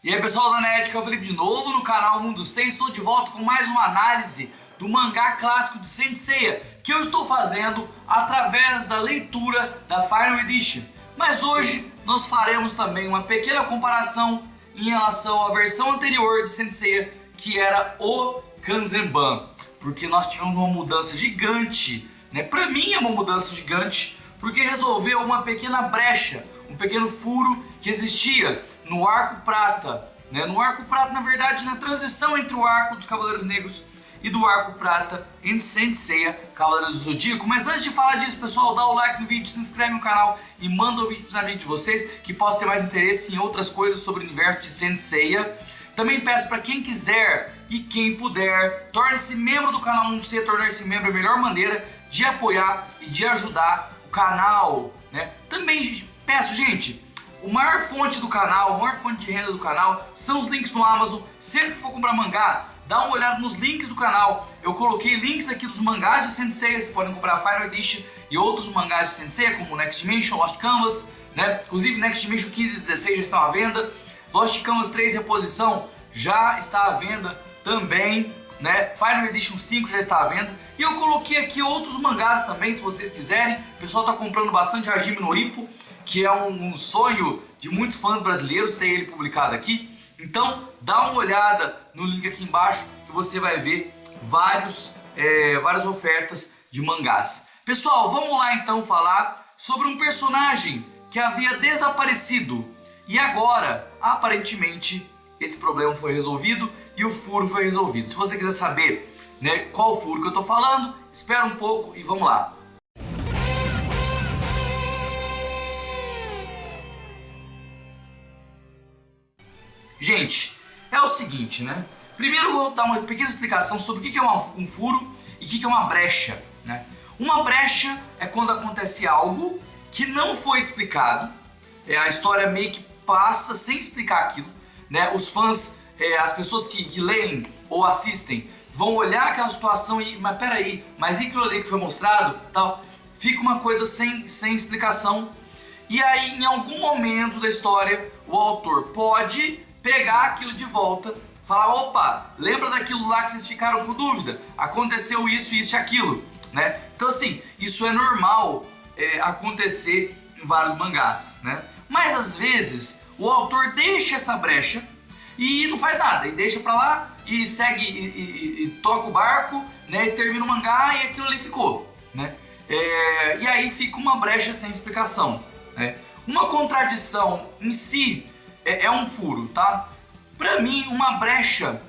E aí pessoal da NET, que é o Felipe de novo no canal Mundo Sei. Estou de volta com mais uma análise do mangá clássico de Saint Seiya, que eu estou fazendo através da leitura da Final Edition. Mas hoje nós faremos também uma pequena comparação em relação à versão anterior de Saint Seiya, que era o Kanzenban, porque nós tivemos uma mudança gigante, né? Pra mim é uma mudança gigante, porque resolveu uma pequena brecha, um pequeno furo que existia no Arco Prata, né? No Arco Prata, na verdade, na transição entre o Arco dos Cavaleiros Negros e do Arco Prata em Saint Seiya, Cavaleiros do Zodíaco. Mas antes de falar disso, pessoal, dá o like no vídeo, se inscreve no canal e manda o vídeo para os amigos de vocês que possam ter mais interesse em outras coisas sobre o universo de Saint Seiya. Também peço para quem quiser e quem puder, torne-se membro do canal Mundo Sei. Tornar-se membro é a melhor maneira de apoiar e de ajudar o canal, né? Também peço, gente, a maior fonte do canal, a maior fonte de renda do canal são os links no Amazon. Sempre que for comprar mangá, dá uma olhada nos links do canal. Eu coloquei links aqui dos mangás de Saint Seiya. Vocês podem comprar a Final Edition e outros mangás de Saint Seiya, como Next Dimension, Lost Canvas, né? Inclusive Next Dimension 15 e 16 já estão à venda. Lost Canvas 3 Reposição já está à venda também, né? Final Edition 5 já está à venda. E eu coloquei aqui outros mangás também, se vocês quiserem. O pessoal está comprando bastante Hajime no Ippo, que é um sonho de muitos fãs brasileiros ter ele publicado aqui. Então dá uma olhada no link aqui embaixo que você vai ver várias ofertas de mangás. Pessoal, vamos lá então falar sobre um personagem que havia desaparecido e agora, aparentemente, esse problema foi resolvido e o furo foi resolvido. Se você quiser saber, né, qual furo que eu estou falando, espera um pouco e vamos lá. Gente, é o seguinte, né? Primeiro eu vou dar uma pequena explicação sobre o que é um furo e o que é uma brecha, né? Uma brecha é quando acontece algo que não foi explicado, a história meio que passa sem explicar aquilo, né? Os fãs, as pessoas que leem ou assistem vão olhar aquela situação e, mas peraí, mas e aquilo ali que foi mostrado, tal, fica uma coisa sem explicação. E aí, em algum momento da história, o autor pode pegar aquilo de volta, falar, opa, lembra daquilo lá que vocês ficaram com dúvida? Aconteceu isso, isso e aquilo, né? Então assim, isso é normal acontecer em vários mangás, né? Mas às vezes o autor deixa essa brecha e não faz nada, e deixa pra lá e segue e toca o barco, né? E termina o mangá e aquilo ali ficou, né? E aí fica uma brecha sem explicação, né? Uma contradição em si é um furo, tá? Pra mim, uma brecha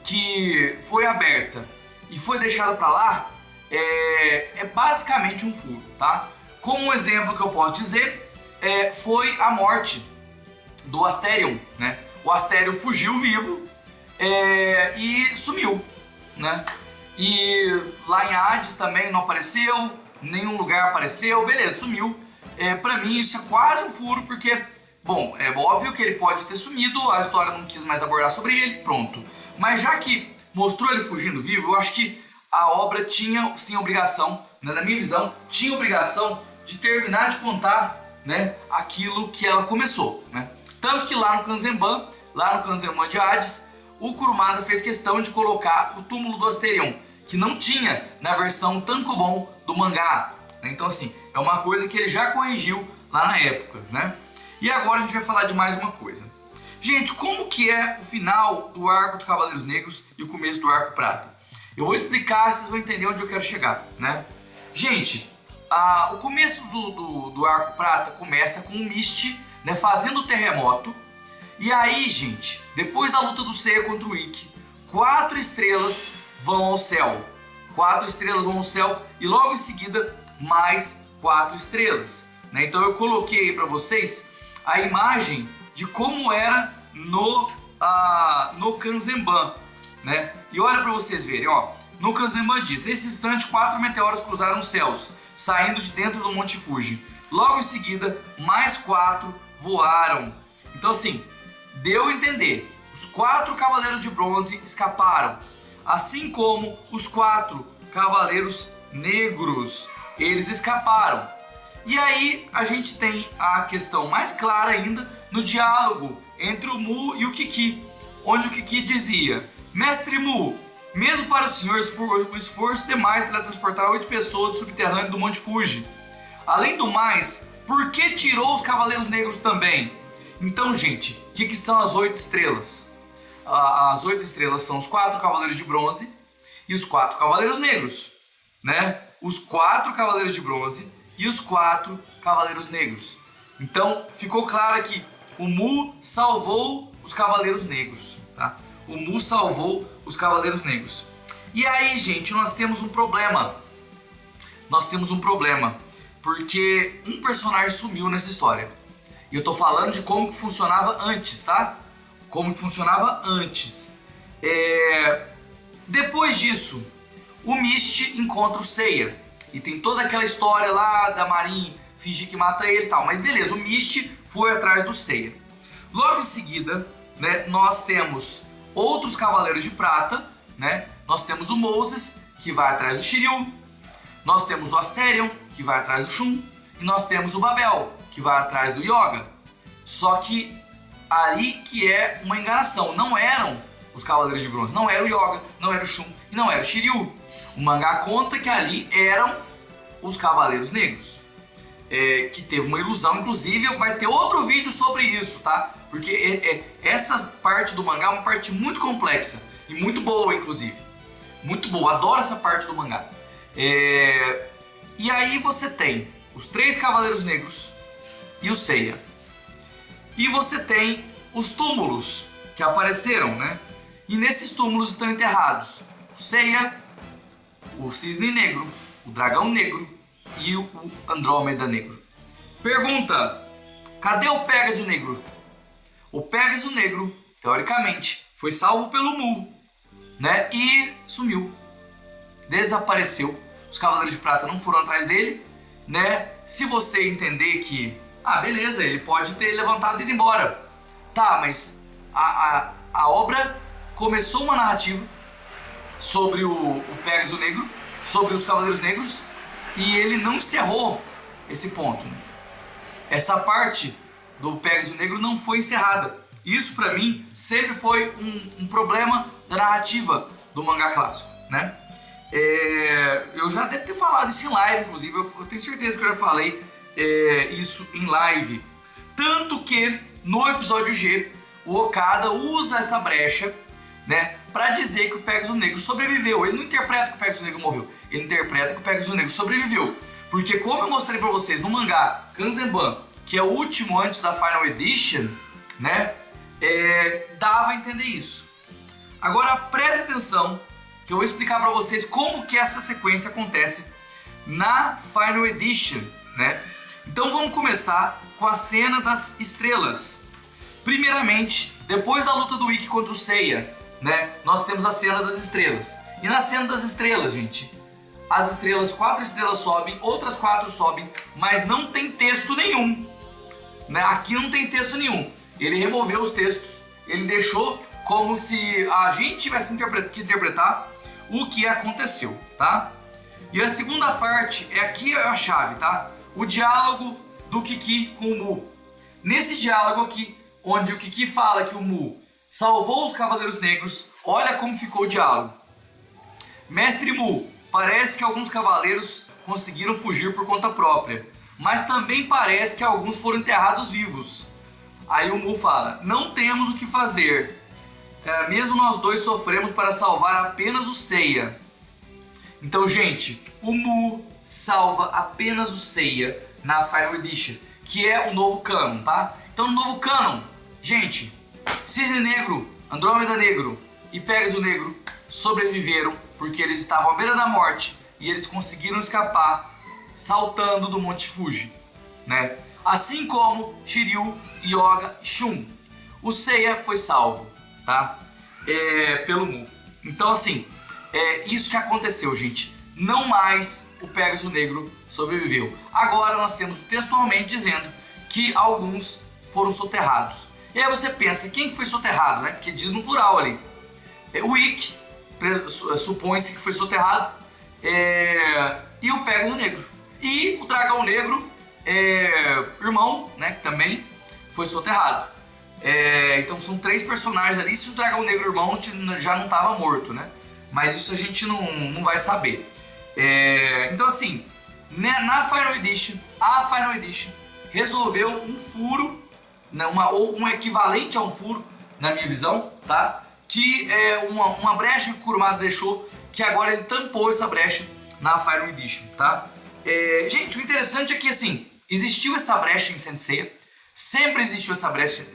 que foi aberta e foi deixada pra lá é basicamente um furo, tá? Como um exemplo que eu posso dizer foi a morte do Asterion, né? O Asterion fugiu vivo e sumiu, né? E lá em Hades também não apareceu, nenhum lugar apareceu, beleza, sumiu. Pra mim isso é quase um furo, porque, bom, é óbvio que ele pode ter sumido, a história não quis mais abordar sobre ele, pronto. Mas já que mostrou ele fugindo vivo, eu acho que a obra tinha sim a obrigação, né, na minha visão, tinha a obrigação de terminar de contar, né, aquilo que ela começou, né? Tanto que lá no Kanzenban de Hades, o Kurumada fez questão de colocar o túmulo do Asterion, que não tinha na versão Tankobon do mangá, né? Então assim, é uma coisa que ele já corrigiu lá na época, né? E agora a gente vai falar de mais uma coisa. Gente, como que é o final do Arco dos Cavaleiros Negros e o começo do Arco Prata? Eu vou explicar, vocês vão entender onde eu quero chegar, né? Gente, o começo do Arco Prata começa com o Mist, né, fazendo o terremoto. E aí, gente, depois da luta do Seiya contra o Ikki, 4 estrelas vão ao céu. 4 estrelas vão ao céu e logo em seguida mais 4 estrelas, né? Então eu coloquei aí pra vocês a imagem de como era no Kanzenban, né? E olha pra vocês verem, ó. No Kanzenban diz, nesse instante 4 meteoros cruzaram os céus, saindo de dentro do Monte Fuji. Logo em seguida, mais 4 voaram. Então assim, deu a entender, os 4 cavaleiros de bronze escaparam, assim como os 4 cavaleiros negros, eles escaparam. E aí a gente tem a questão mais clara ainda no diálogo entre o Mu e o Kiki, onde o Kiki dizia: Mestre Mu, mesmo para o senhor o esforço demais teletransportar 8 pessoas do subterrâneo do Monte Fuji. Além do mais, por que tirou os Cavaleiros Negros também? Então, gente, o que são as 8 estrelas? As 8 estrelas são os 4 Cavaleiros de Bronze e os 4 Cavaleiros Negros, né? Os 4 Cavaleiros de Bronze e os 4 Cavaleiros Negros. Então, ficou claro aqui, o Mu salvou os Cavaleiros Negros, tá? O Mu salvou os Cavaleiros Negros. E aí, gente, nós temos um problema. Porque um personagem sumiu nessa história. E eu tô falando de como que funcionava antes, tá? Como que funcionava antes. Depois disso, o Misty encontra o Seiya. E tem toda aquela história lá da Marin fingir que mata ele e tal. Mas beleza, o Misty foi atrás do Seiya. Logo em seguida, né, nós temos outros Cavaleiros de Prata, né? Nós temos o Moses, que vai atrás do Shiryu. Nós temos o Asterion, que vai atrás do Shun. E nós temos o Babel, que vai atrás do Yoga. Só que ali que é uma enganação. Não eram os Cavaleiros de Bronze. Não era o Yoga, não era o Shun e não era o Shiryu. O mangá conta que ali eram os Cavaleiros Negros. Que teve uma ilusão. Inclusive, vai ter outro vídeo sobre isso, tá? Porque essa parte do mangá é uma parte muito complexa. E muito boa, inclusive. Muito boa. Adoro essa parte do mangá. E aí você tem os 3 Cavaleiros Negros e o Seiya. E você tem os túmulos que apareceram, né? E nesses túmulos estão enterrados o Seiya, o Cisne Negro, o Dragão Negro e o Andrômeda Negro. Pergunta: cadê o Pégaso Negro? O Pégaso Negro, teoricamente, foi salvo pelo Mu, né? E sumiu. Desapareceu. Os Cavaleiros de Prata não foram atrás dele, né? Se você entender que, beleza, ele pode ter levantado e ido embora. Tá, mas a obra começou uma narrativa sobre o Pégaso Negro, sobre os Cavaleiros Negros, e ele não encerrou esse ponto, né? Essa parte do Pégaso Negro não foi encerrada. Isso pra mim sempre foi um problema da narrativa do mangá clássico, né? Eu já devo ter falado isso em live, inclusive, eu tenho certeza que eu já falei isso em live. Tanto que no episódio G, o Okada usa essa brecha, né, pra dizer que o Pégaso Negro sobreviveu. Ele não interpreta que o Pégaso Negro morreu, ele interpreta que o Pégaso Negro sobreviveu. Porque como eu mostrei pra vocês no mangá Kanzenban, que é o último antes da Final Edition, né, dava a entender isso. Agora preste atenção que eu vou explicar pra vocês como que essa sequência acontece na Final Edition, né? Então vamos começar com a cena das estrelas. Primeiramente, depois da luta do Ikki contra o Seiya, né, nós temos a cena das estrelas. E na cena das estrelas, gente, as estrelas, 4 estrelas sobem, outras 4 sobem, mas não tem texto nenhum, né? Aqui não tem texto nenhum. Ele removeu os textos, ele deixou como se a gente tivesse que interpretar o que aconteceu, tá? E a segunda parte aqui é a chave, tá? O diálogo do Kiki com o Mu. Nesse diálogo aqui, onde o Kiki fala que o Mu salvou os Cavaleiros Negros, olha como ficou o diálogo. Mestre Mu, parece que alguns cavaleiros conseguiram fugir por conta própria, mas também parece que alguns foram enterrados vivos. Aí o Mu fala: não temos o que fazer. Mesmo nós dois sofremos para salvar apenas o Seiya. Então, gente, o Mu salva apenas o Seiya na Final Edition, que é o novo canon, tá? Então, no novo canon, gente, Cisne Negro, Andrômeda Negro e Pégaso Negro sobreviveram porque eles estavam à beira da morte e eles conseguiram escapar saltando do Monte Fuji, né? Assim como Shiryu, Yoga e Shun. O Seiya foi salvo, tá? Pelo Mu. Então, assim, isso que aconteceu, gente. Não mais o Pégaso Negro sobreviveu. Agora nós temos textualmente dizendo que alguns foram soterrados. E aí você pensa, quem que foi soterrado, né? Porque diz no plural ali. O Ikki, supõe-se que foi soterrado, e o Pégaso Negro. E o Dragão Negro, irmão, né? Que também foi soterrado. Então são 3 personagens ali, se o Dragão Negro Irmão já não estava morto, né? Mas isso a gente não vai saber. Então assim, na Final Edition, a Final Edition resolveu um furo, né, ou um equivalente a um furo, na minha visão, tá? Que é uma brecha que o Kurumada deixou, que agora ele tampou essa brecha na Final Edition, tá? Gente, o interessante é que assim, existiu essa brecha em Saint Seiya, sempre existiu essa brecha em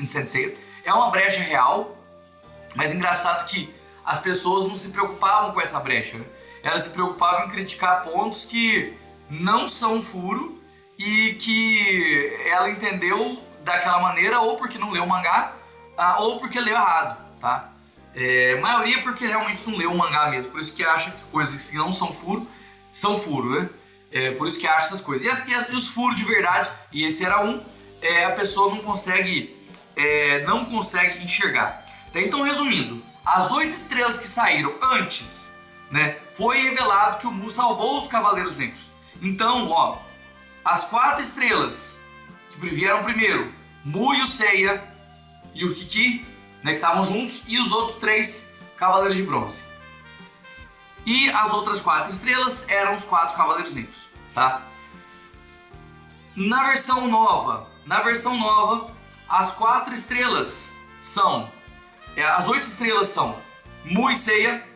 Saint Seiya, é uma brecha real, mas engraçado que as pessoas não se preocupavam com essa brecha, né? Elas se preocupavam em criticar pontos que não são furo e que ela entendeu daquela maneira ou porque não leu o mangá ou porque leu errado, tá? A maioria porque realmente não leu o mangá mesmo, por isso que acha que coisas que não são furo, né? Por isso que acha essas coisas. E os furos de verdade, e esse era a pessoa não consegue enxergar. Então, resumindo, as 8 estrelas que saíram antes, né, foi revelado que o Mu salvou os Cavaleiros Negros. Então, ó, as 4 estrelas que vieram primeiro, Mu e o Seiya e o Kiki, né, que estavam juntos, e os outros 3 Cavaleiros de Bronze. E as outras 4 estrelas eram os 4 Cavaleiros Negros, tá? Na versão nova, as 4 estrelas são... as 8 estrelas são Mu e Seiya.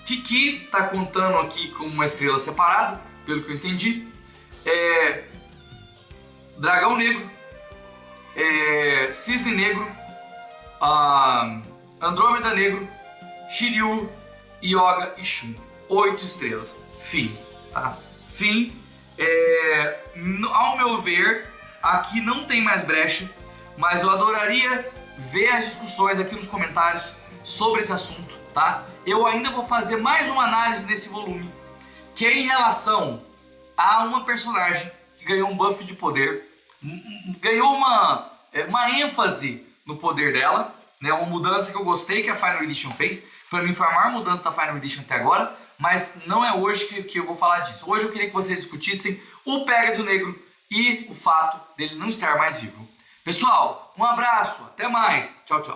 Kiki tá contando aqui como uma estrela separada, pelo que eu entendi. Dragão Negro, Cisne Negro, Andrômeda Negro, Shiryu, Yoga e Shun. 8 estrelas. Fim, tá? Fim. Ao meu ver, aqui não tem mais brecha, mas eu adoraria ver as discussões aqui nos comentários sobre esse assunto, tá? Eu ainda vou fazer mais uma análise nesse volume, que é em relação a uma personagem que ganhou um buff de poder, ganhou uma ênfase no poder dela, né? Uma mudança que eu gostei que a Final Edition fez. Para mim foi a maior mudança da Final Edition até agora, mas não é hoje que eu vou falar disso. Hoje eu queria que vocês discutissem o Pégaso Negro e o fato dele não estar mais vivo. Pessoal, um abraço, até mais, tchau, tchau.